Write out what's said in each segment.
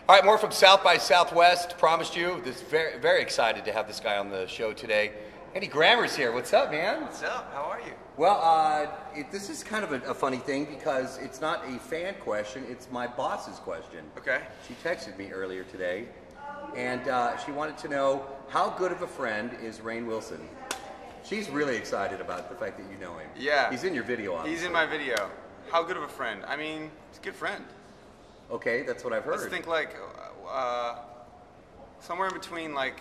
All right, more from South by Southwest. Promised you. Very excited to have this guy on the show today. Andy Grammer's here. What's up, man? What's up? How are you? Well, this is kind of a funny thing because it's not a fan question. It's my boss's question. Okay. She texted me earlier today, and she wanted to know how good of a friend is Rainn Wilson. She's really excited about the fact that you know him. Yeah. He's in your video, obviously. He's in my video. How good of a friend? I mean, he's a good friend. Okay, that's what I've heard. Let's think like somewhere in between like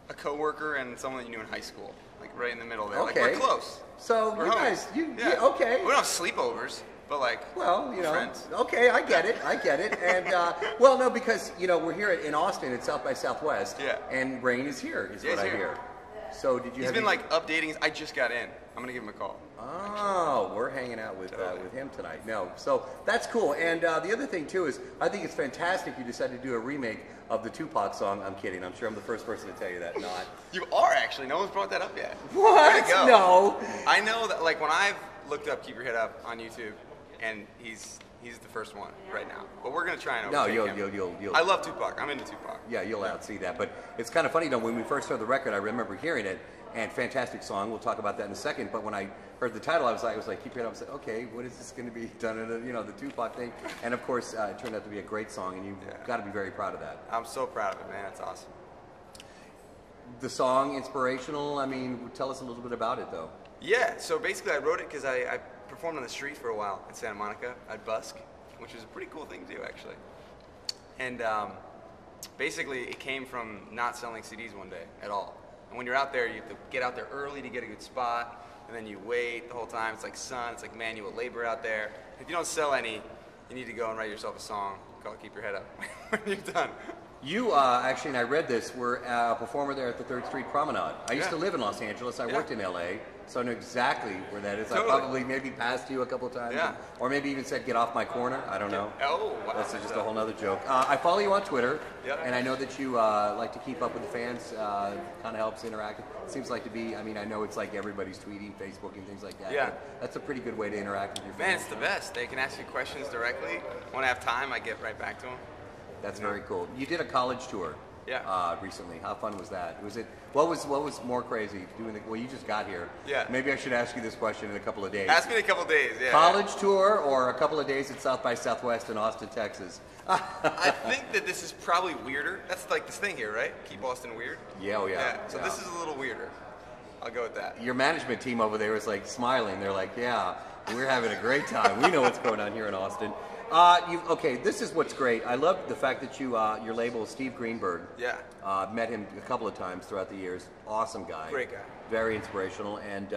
a coworker and someone that you knew in high school, like right in the middle there. Okay. Like we're close. So we're you homies. guys, yeah. Okay. We don't have sleepovers, but like well, you know, friends. Okay, I get it, and well, no, because you know we're here in Austin at South by Southwest, yeah, and Rainn is here, is what I hear. So did you? He's been like updating. I just got in. I'm gonna give him a call. Oh, we're hanging out with him tonight. No, so that's cool. And the other thing too is, I think it's fantastic you decided to do a remake of the Tupac song. I'm kidding. I'm sure I'm the first person to tell you that. Not. You are actually. No one's brought that up yet. What? Way to go. No. I know that. Like when I've looked up "Keep Your Head Up" on YouTube, and he's the first one right now. But we're gonna try and overtake him. You'll. I love Tupac. I'm into Tupac. Yeah, you'll outsee that. But it's kind of funny though. When we first heard the record, I remember hearing it. And fantastic song. We'll talk about that in a second. But when I heard the title, I was like, keep your head up. I said, okay, what is this going to be done? You know, the Tupac thing. And of course, it turned out to be a great song, and you've got to be very proud of that. I'm so proud of it, man. It's awesome. The song, inspirational. I mean, tell us a little bit about it, though. Yeah. So basically, I wrote it because I performed on the street for a while in Santa Monica at Busk, which was a pretty cool thing to do, actually. And basically, it came from not selling CDs one day at all. And when you're out there, you have to get out there early to get a good spot, and then you wait the whole time. It's like sun, it's like manual labor out there. If you don't sell any, you need to go and write yourself a song called "Keep Your Head Up" when you're done. You actually, and I read this, were a performer there at the 3rd Street Promenade. I used to live in Los Angeles. I worked in LA, so I know exactly where that is. Totally. I probably maybe passed you a couple of times, or maybe even said, "Get off my corner." I don't know. Oh, wow. That's just a whole other joke. I follow you on Twitter, and I know that you like to keep up with the fans. Kind of helps interact. It seems like to be. I mean, I know it's like everybody's tweeting, Facebooking, things like that. Yeah, that's a pretty good way to interact with your fans. Man, it's the best. They can ask you questions directly. When I have time, I get right back to them. That's very cool. You did a college tour. Yeah. Recently, how fun was that? Was it? What was more crazy doing? Well, you just got here. Yeah. Maybe I should ask you this question in a couple of days. Ask me in a couple of days. Yeah. College tour or a couple of days at South by Southwest in Austin, Texas. I think that this is probably weirder. That's like this thing here, right? Keep Austin weird. Yeah. Oh yeah. So this is a little weirder. I'll go with that. Your management team over there is like smiling. They're like, yeah, we're having a great time. We know what's going on here in Austin. Okay, this is what's great. I love the fact that your label is Steve Greenberg. Yeah. Met him a couple of times throughout the years. Awesome guy. Great guy. Very inspirational. And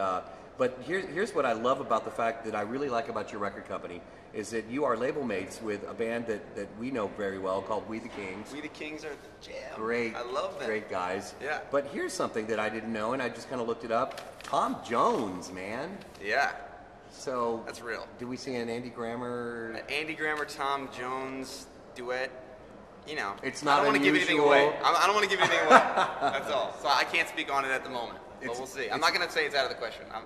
but here's what I love about the fact that I really like about your record company is that you are label mates with a band that we know very well called We the Kings. We the Kings are the jam. Great. I love them. Great guys. Yeah. But here's something that I didn't know, and I just kind of looked it up. Tom Jones, man. Yeah. So that's real. Do we see an Andy Grammer? An Andy Grammer, Tom Jones duet. You know, it's not. I don't want to give anything away. I don't want to give anything away. That's all. So I can't speak on it at the moment. But we'll see. I'm not going to say it's out of the question. I'm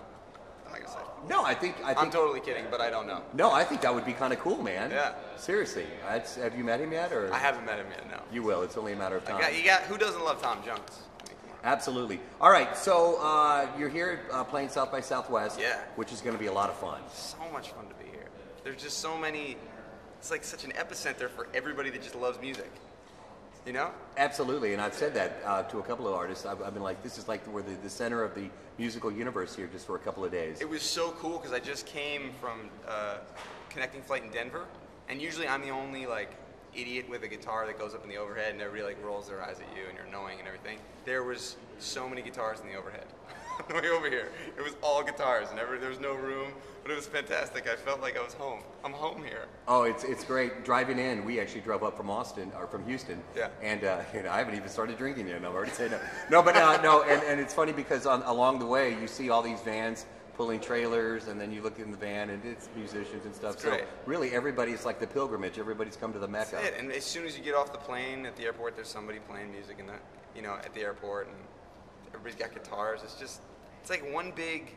not going to say. No, I think I'm totally kidding, but I don't know. No, I think that would be kind of cool, man. Yeah. Seriously, have you met him yet, or? I haven't met him yet. No. You will. It's only a matter of time. You got. Who doesn't love Tom Jones? Absolutely. All right, so you're here playing South by Southwest, which is going to be a lot of fun. So much fun to be here. There's just so many. It's like such an epicenter for everybody that just loves music. You know? Absolutely, and I've said that to a couple of artists. I've been like, this is like we're the center of the musical universe here just for a couple of days. It was so cool because I just came from connecting flight in Denver, and usually I'm the only like idiot with a guitar that goes up in the overhead and everybody like rolls their eyes at you and you're annoying and everything. There was so many guitars in the overhead. On the way over here, it was all guitars and there was no room, but it was fantastic. I felt like I was home. I'm home here. Oh, it's great. Driving in, we actually drove up from Houston. Yeah. And I haven't even started drinking yet. I've already said no. No, but no. And it's funny because along the way you see all these vans pulling trailers, and then you look in the van and it's musicians and stuff. So really, everybody's like the pilgrimage. Everybody's come to the Mecca. That's it. And as soon as you get off the plane at the airport, there's somebody playing music in at the airport, and everybody's got guitars. It's like one big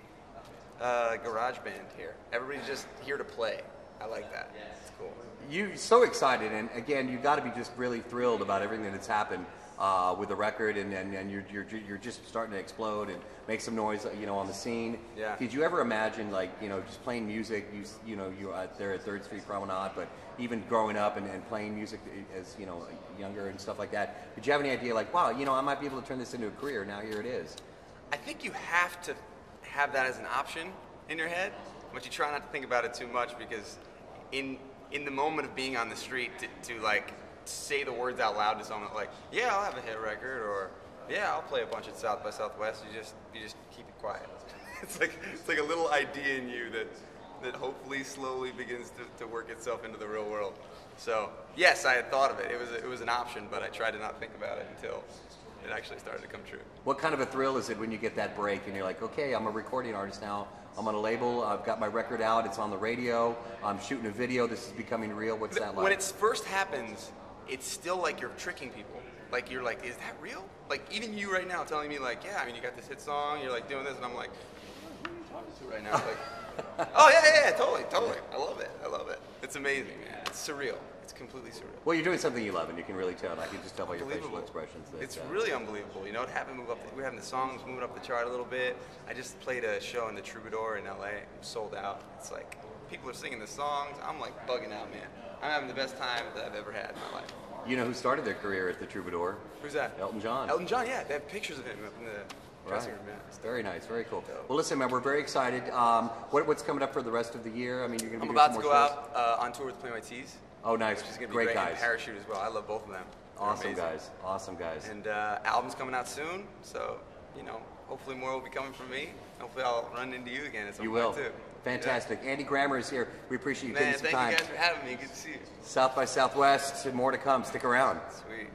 garage band here. Everybody's just here to play. I like that. It's cool. you're so excited, and again, you got to be just really thrilled about everything that's happened with the record, and you're just starting to explode and make some noise, you know, on the scene. Yeah. Did you ever imagine, like, you know, just playing music? You know, you're out there at Third Street Promenade, but even growing up and playing music as, you know, younger and stuff like that. Did you have any idea, like, wow, you know, I might be able to turn this into a career? Now here it is. I think you have to have that as an option in your head, but you try not to think about it too much, because in the moment of being on the street, to like say the words out loud to someone like, yeah, I'll have a hit record, or yeah, I'll play a bunch at South by Southwest, you just keep it quiet. It's like a little idea in you that hopefully slowly begins to work itself into the real world. So yes, I had thought of it. It was an option, but I tried to not think about it until it actually started to come true. What kind of a thrill is it when you get that break and you're like, okay, I'm a recording artist now, I'm on a label, I've got my record out, it's on the radio, I'm shooting a video, this is becoming real? What's that like? When it first happens, it's still like you're tricking people. Like, you're like, is that real? Like, even you right now telling me, like, yeah, I mean, you got this hit song, you're like doing this, and I'm like, who are you talking to right now? Like, oh yeah, totally. I love it. It's amazing, man. It's surreal. It's completely surreal. Well, you're doing something you love, and you can really tell. I can just tell by your facial expressions. That, It's really unbelievable. You know, it happened. We're having the songs moving up the chart a little bit. I just played a show in the Troubadour in LA. It was sold out. It's like people are singing the songs. I'm like bugging out, man. I'm having the best time that I've ever had in my life. You know who started their career at the Troubadour? Who's that? Elton John. Elton John, yeah. They have pictures of him up in the dressing room. Yeah. It's very nice, very cool. Well, listen, man, we're very excited. What's coming up for the rest of the year? I mean, you're going to be I'm doing about some to more go shows? out on tour with Play My Tees. Oh, nice. Which is going to be Great great. guys. And Parachute as well. I love both of them. They're Awesome amazing. guys. Awesome guys. And album's coming out soon, so, you know, hopefully more will be coming from me. Hopefully I'll run into you again at some You point will. too. Fantastic. Andy Grammer is here. We appreciate you Man, taking some thank time. you guys for having me. Good to see you. South by Southwest and more to come. Stick around. Sweet.